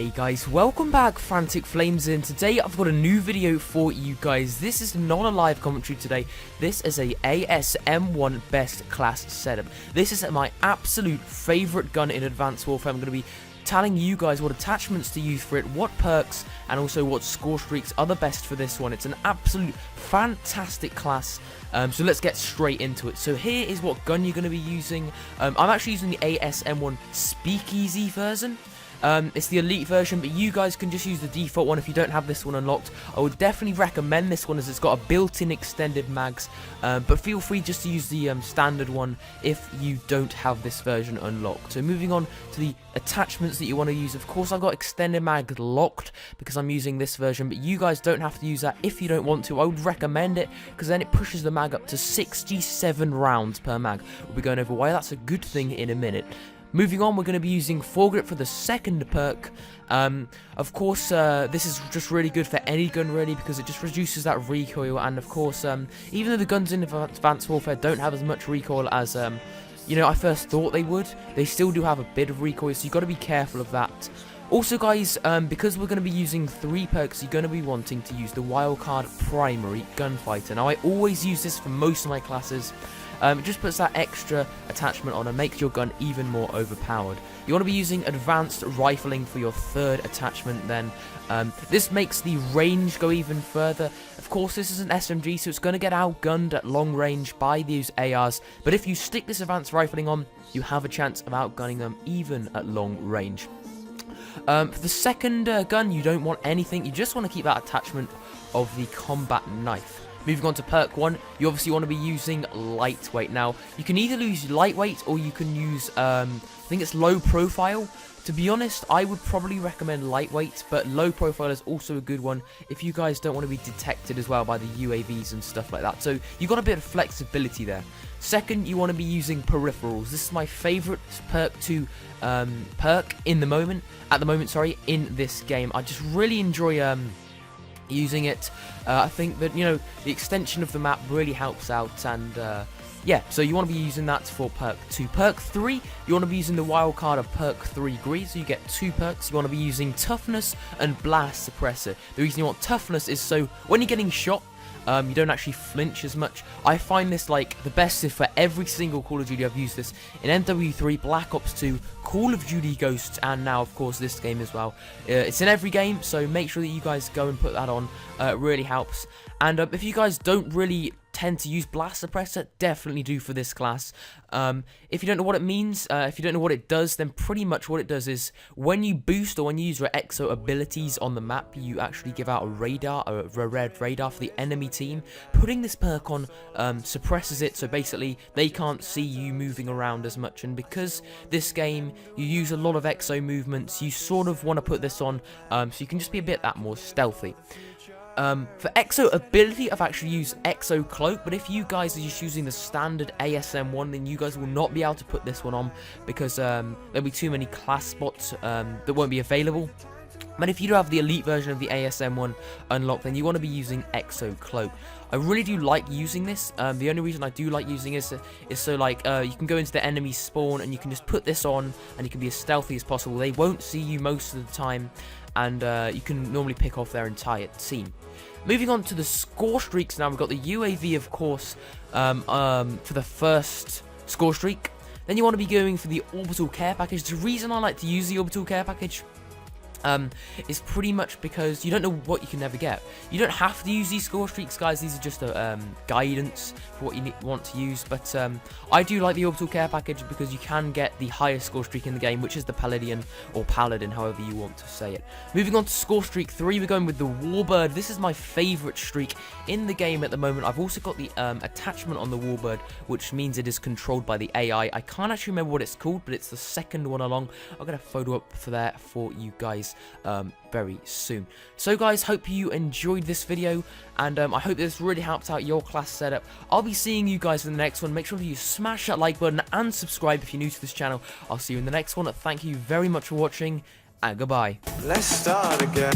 Hey guys, welcome back, FranTiC FlameZz, and today I've got a new video for you guys. This is not a live commentary today, this is a ASM1 best class setup. This is my absolute favourite gun in Advanced Warfare. I'm going to be telling you guys what attachments to use for it, what perks, and also what score streaks are the best for this one. It's an absolute fantastic class, so let's get straight into it. So here is what gun you're going to be using. I'm actually using the ASM1 Speakeasy version. It's the elite version, but you guys can just use the default one if you don't have this one unlocked. I would definitely recommend this one as it's got a built-in extended mags, but feel free just to use the standard one if you don't have this version unlocked. So moving on to the attachments that you want to use. Of course, I've got extended mag locked because I'm using this version, but you guys don't have to use that if you don't want to. I would recommend it because then it pushes the mag up to 67 rounds per mag. We'll be going over why that's a good thing in a minute. Moving on, we're going to be using foregrip for the second perk. Of course, this is just really good for any gun, really, because it just reduces that recoil. And of course, even though the guns in Advanced Warfare don't have as much recoil as, you know, I first thought they would, they still do have a bit of recoil, so you've got to be careful of that. Also, guys, because we're going to be using 3 perks, you're going to be wanting to use the wildcard primary gunfighter. Now, I always use this for most of my classes. It just puts that extra attachment on and makes your gun even more overpowered. You want to be using advanced rifling for your third attachment then. This makes the range go even further. Of course, this is an SMG, so it's going to get outgunned at long range by these ARs. But if you stick this advanced rifling on, you have a chance of outgunning them even at long range. For the second gun, you don't want anything. You just want to keep that attachment of the combat knife. Moving on to perk 1, you obviously want to be using lightweight. Now, you can either use lightweight or you can use, I think it's low profile. To be honest, I would probably recommend lightweight, but low profile is also a good one if you guys don't want to be detected as well by the UAVs and stuff like that. So you've got a bit of flexibility there. Second, you want to be using peripherals. This is my favourite perk to perk in the moment, in this game. I just really enjoy using it. I think that, you know, the extension of the map really helps out, and yeah, so you want to be using that for perk 2. Perk 3, you want to be using the wildcard of perk 3 grease, so you get 2 perks. You want to be using toughness and blast suppressor. The reason you want toughness is so when you're getting shot, you don't actually flinch as much. I find this like the best for every single Call of Duty. I've used this in MW3, Black Ops 2, Call of Duty Ghosts, and now of course this game as well. It's in every game, so make sure that you guys go and put that on. It really helps. And if you guys don't really tend to use blast suppressor, definitely do for this class. If you don't know what it means, if you don't know what it does, then pretty much what it does is when you boost or when you use your exo abilities on the map, you actually give out a radar, a red radar for the enemy team. Putting this perk on suppresses it, so basically they can't see you moving around as much. And because this game you use a lot of exo movements, you sort of want to put this on so you can just be a bit that more stealthy. For exo ability, I've actually used exo cloak, but if you guys are just using the standard ASM1, then you guys will not be able to put this one on because there'll be too many class spots that won't be available. But if you do have the elite version of the ASM1 unlocked, then you want to be using exo cloak. I really do like using this. The only reason I do like using this is so like you can go into the enemy spawn and you can just put this on and you can be as stealthy as possible. They won't see you most of the time, and you can normally pick off their entire team. Moving on to the score streaks now, we've got the UAV, of course, for the first score streak. Then you want to be going for the orbital care package. The reason I like to use the orbital care package is pretty much because you don't know what you can never get. You don't have to use these score streaks, guys. These are just a guidance for what you want to use. But I do like the orbital care package because you can get the highest score streak in the game, which is the Paladin, or Paladin, however you want to say it. Moving on to score streak 3, we're going with the Warbird. This is my favourite streak in the game at the moment. I've also got the attachment on the Warbird, which means it is controlled by the AI. I can't actually remember what it's called, but it's the second one along. I'll get a photo up for that for you guys very soon. So guys, hope you enjoyed this video, and I hope this really helped out your class setup. I'll be seeing you guys in the next one. Make sure you smash that like button and subscribe if you're new to this channel. I'll see you in the next one. Thank you very much for watching, and goodbye. Let's start again.